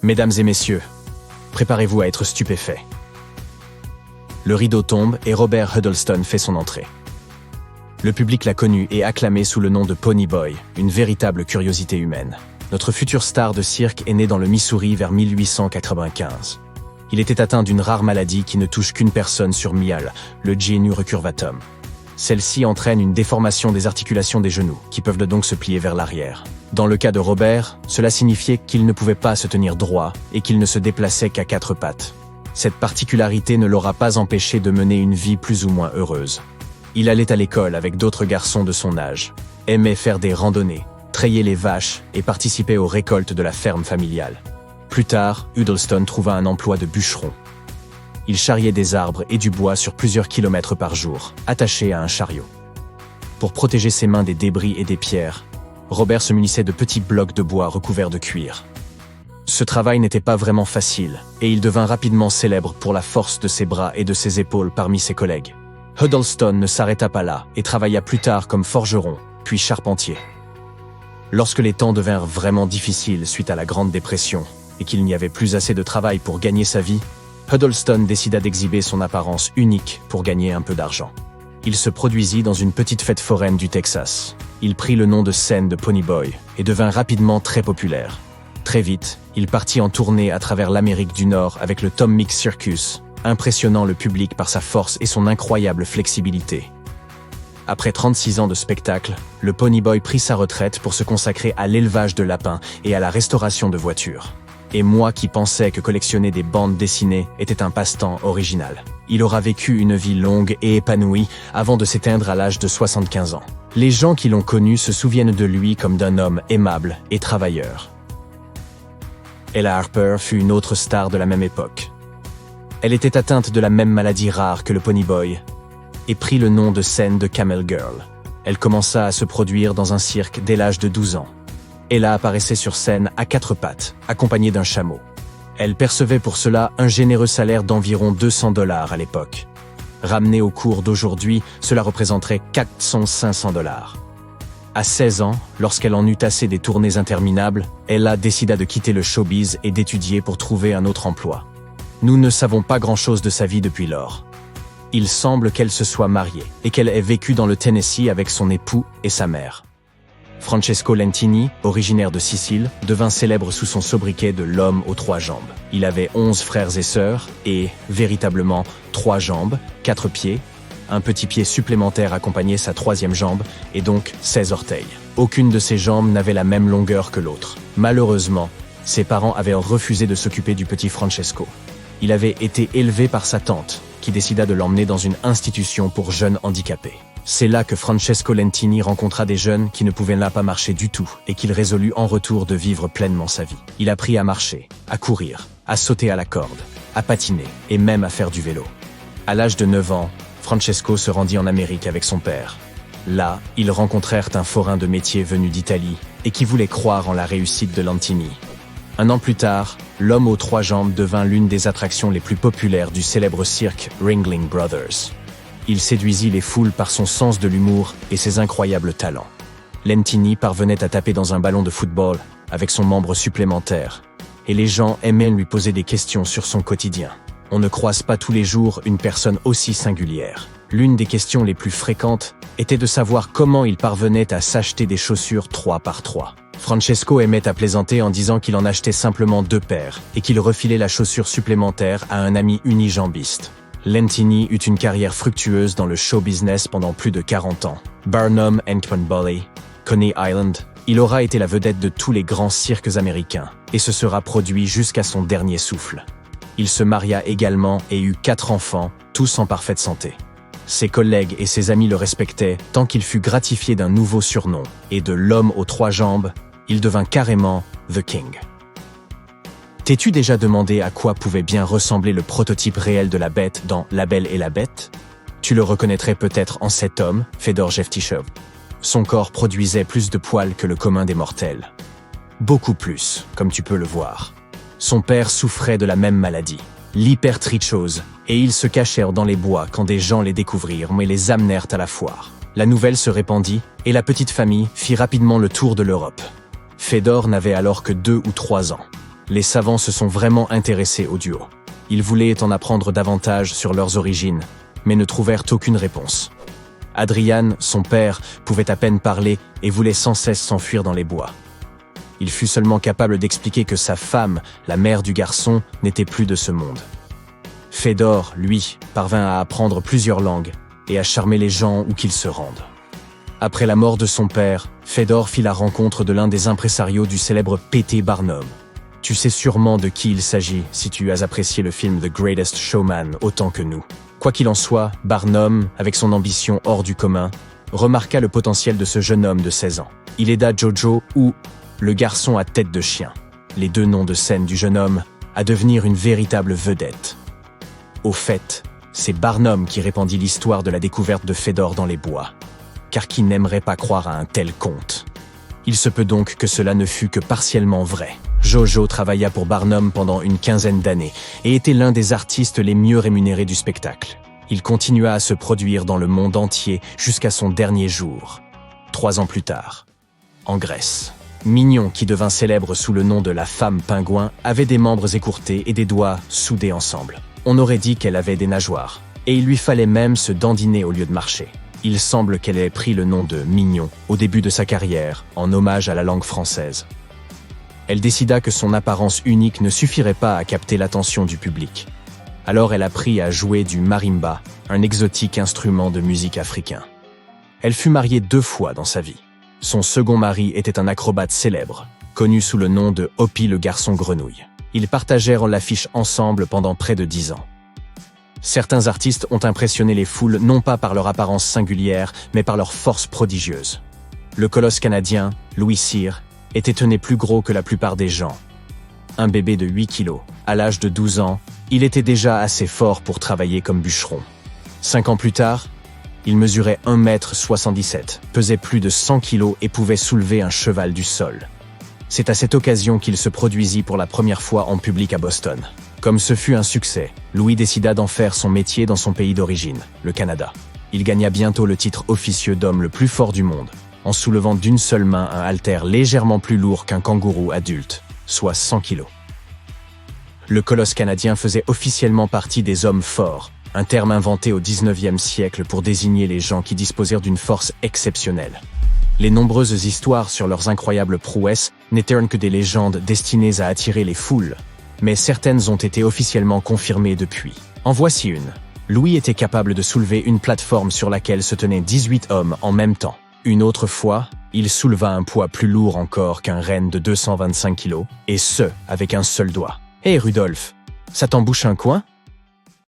Mesdames et messieurs, préparez-vous à être stupéfaits. Le rideau tombe et Robert Huddleston fait son entrée. Le public l'a connu et acclamé sous le nom de Pony Boy, une véritable curiosité humaine. Notre futur star de cirque est né dans le Missouri vers 1895. Il était atteint d'une rare maladie qui ne touche qu'une personne sur 1000, le genu recurvatum. Celle-ci entraîne une déformation des articulations des genoux, qui peuvent donc se plier vers l'arrière. Dans le cas de Robert, cela signifiait qu'il ne pouvait pas se tenir droit et qu'il ne se déplaçait qu'à 4 pattes. Cette particularité ne l'aura pas empêché de mener une vie plus ou moins heureuse. Il allait à l'école avec d'autres garçons de son âge, aimait faire des randonnées, treiller les vaches et participait aux récoltes de la ferme familiale. Plus tard, Huddleston trouva un emploi de bûcheron. Il charriait des arbres et du bois sur plusieurs kilomètres par jour, attaché à un chariot. Pour protéger ses mains des débris et des pierres, Robert se munissait de petits blocs de bois recouverts de cuir. Ce travail n'était pas vraiment facile, et il devint rapidement célèbre pour la force de ses bras et de ses épaules parmi ses collègues. Huddleston ne s'arrêta pas là et travailla plus tard comme forgeron, puis charpentier. Lorsque les temps devinrent vraiment difficiles suite à la Grande Dépression, et qu'il n'y avait plus assez de travail pour gagner sa vie, Huddleston décida d'exhiber son apparence unique pour gagner un peu d'argent. Il se produisit dans une petite fête foraine du Texas. Il prit le nom de scène de Pony Boy et devint rapidement très populaire. Très vite, il partit en tournée à travers l'Amérique du Nord avec le Tom Mix Circus, impressionnant le public par sa force et son incroyable flexibilité. Après 36 ans de spectacle, le Pony Boy prit sa retraite pour se consacrer à l'élevage de lapins et à la restauration de voitures. Et moi qui pensais que collectionner des bandes dessinées était un passe-temps original. Il aura vécu une vie longue et épanouie avant de s'éteindre à l'âge de 75 ans. Les gens qui l'ont connu se souviennent de lui comme d'un homme aimable et travailleur. Ella Harper fut une autre star de la même époque. Elle était atteinte de la même maladie rare que le Pony Boy et prit le nom de scène de Camel Girl. Elle commença à se produire dans un cirque dès l'âge de 12 ans. Ella apparaissait sur scène à 4 pattes, accompagnée d'un chameau. Elle percevait pour cela un généreux salaire d'environ $200 à l'époque. Ramené au cours d'aujourd'hui, cela représenterait $400-500. À 16 ans, lorsqu'elle en eut assez des tournées interminables, Ella décida de quitter le showbiz et d'étudier pour trouver un autre emploi. Nous ne savons pas grand-chose de sa vie depuis lors. Il semble qu'elle se soit mariée et qu'elle ait vécu dans le Tennessee avec son époux et sa mère. Francesco Lentini, originaire de Sicile, devint célèbre sous son sobriquet de l'homme aux 3 jambes. Il avait 11 frères et sœurs et, véritablement, 3 jambes, 4 pieds, un petit pied supplémentaire accompagnait sa 3e jambe et donc 16 orteils. Aucune de ses jambes n'avait la même longueur que l'autre. Malheureusement, ses parents avaient refusé de s'occuper du petit Francesco. Il avait été élevé par sa tante, qui décida de l'emmener dans une institution pour jeunes handicapés. C'est là que Francesco Lentini rencontra des jeunes qui ne pouvaient là pas marcher du tout et qu'il résolut en retour de vivre pleinement sa vie. Il apprit à marcher, à courir, à sauter à la corde, à patiner et même à faire du vélo. À l'âge de 9 ans, Francesco se rendit en Amérique avec son père. Là, ils rencontrèrent un forain de métier venu d'Italie et qui voulait croire en la réussite de Lentini. Un an plus tard, l'homme aux 3 jambes devint l'une des attractions les plus populaires du célèbre cirque Ringling Brothers. Il séduisit les foules par son sens de l'humour et ses incroyables talents. Lentini parvenait à taper dans un ballon de football avec son membre supplémentaire, et les gens aimaient lui poser des questions sur son quotidien. On ne croise pas tous les jours une personne aussi singulière. L'une des questions les plus fréquentes était de savoir comment il parvenait à s'acheter des chaussures 3 par 3. Francesco aimait à plaisanter en disant qu'il en achetait simplement 2 paires et qu'il refilait la chaussure supplémentaire à un ami unijambiste. Lentini eut une carrière fructueuse dans le show business pendant plus de 40 ans. Barnum and Bully, Coney Island, il aura été la vedette de tous les grands cirques américains et se sera produit jusqu'à son dernier souffle. Il se maria également et eut 4 enfants, tous en parfaite santé. Ses collègues et ses amis le respectaient tant qu'il fut gratifié d'un nouveau surnom, et de l'homme aux 3 jambes, il devint carrément The King. T'es-tu déjà demandé à quoi pouvait bien ressembler le prototype réel de la bête dans La Belle et la Bête? Tu le reconnaîtrais peut-être en cet homme, Fedor Jevtichov. Son corps produisait plus de poils que le commun des mortels. Beaucoup plus, comme tu peux le voir. Son père souffrait de la même maladie, l'hypertrichose, et ils se cachèrent dans les bois quand des gens les découvrirent mais les amenèrent à la foire. La nouvelle se répandit et la petite famille fit rapidement le tour de l'Europe. Fedor n'avait alors que 2 ou 3 ans. les savants se sont vraiment intéressés au duo. Ils voulaient en apprendre davantage sur leurs origines, mais ne trouvèrent aucune réponse. Adrian, son père, pouvait à peine parler et voulait sans cesse s'enfuir dans les bois. Il fut seulement capable d'expliquer que sa femme, la mère du garçon, n'était plus de ce monde. Fedor, lui, parvint à apprendre plusieurs langues et à charmer les gens où qu'ils se rendent. Après la mort de son père, Fedor fit la rencontre de l'un des impresarios du célèbre P.T. Barnum. Tu sais sûrement de qui il s'agit si tu as apprécié le film The Greatest Showman autant que nous. Quoi qu'il en soit, Barnum, avec son ambition hors du commun, remarqua le potentiel de ce jeune homme de 16 ans. Il aida Jojo, ou le garçon à tête de chien, les deux noms de scène du jeune homme, à devenir une véritable vedette. Au fait, c'est Barnum qui répandit l'histoire de la découverte de Fedor dans les bois. Car qui n'aimerait pas croire à un tel conte? Il se peut donc que cela ne fût que partiellement vrai. Jojo travailla pour Barnum pendant une quinzaine d'années et était l'un des artistes les mieux rémunérés du spectacle. Il continua à se produire dans le monde entier jusqu'à son dernier jour, 3 ans plus tard, en Grèce. Mignon, qui devint célèbre sous le nom de la femme pingouin, avait des membres écourtés et des doigts soudés ensemble. On aurait dit qu'elle avait des nageoires, et il lui fallait même se dandiner au lieu de marcher. Il semble qu'elle ait pris le nom de Mignon au début de sa carrière, en hommage à la langue française. Elle décida que son apparence unique ne suffirait pas à capter l'attention du public. Alors elle apprit à jouer du marimba, un exotique instrument de musique africain. Elle fut mariée 2 fois dans sa vie. Son second mari était un acrobate célèbre, connu sous le nom de Hoppy le garçon grenouille. Ils partagèrent l'affiche ensemble pendant près de 10 ans. Certains artistes ont impressionné les foules non pas par leur apparence singulière, mais par leur force prodigieuse. Le colosse canadien, Louis Cyr, était tenait plus gros que la plupart des gens. Un bébé de 8 kilos. À l'âge de 12 ans, il était déjà assez fort pour travailler comme bûcheron. 5 ans plus tard, il mesurait 1,77 m, pesait plus de 100 kilos et pouvait soulever un cheval du sol. C'est à cette occasion qu'il se produisit pour la première fois en public à Boston. Comme ce fut un succès, Louis décida d'en faire son métier dans son pays d'origine, le Canada. Il gagna bientôt le titre officieux d'homme le plus fort du monde, en soulevant d'une seule main un haltère légèrement plus lourd qu'un kangourou adulte, soit 100 kilos. Le colosse canadien faisait officiellement partie des hommes forts, un terme inventé au 19e siècle pour désigner les gens qui disposèrent d'une force exceptionnelle. Les nombreuses histoires sur leurs incroyables prouesses n'étaient que des légendes destinées à attirer les foules, mais certaines ont été officiellement confirmées depuis. En voici une. Louis était capable de soulever une plateforme sur laquelle se tenaient 18 hommes en même temps. Une autre fois, il souleva un poids plus lourd encore qu'un renne de 225 kilos, et ce, avec un seul doigt. Hé Rudolph, ça t'embouche un coin ?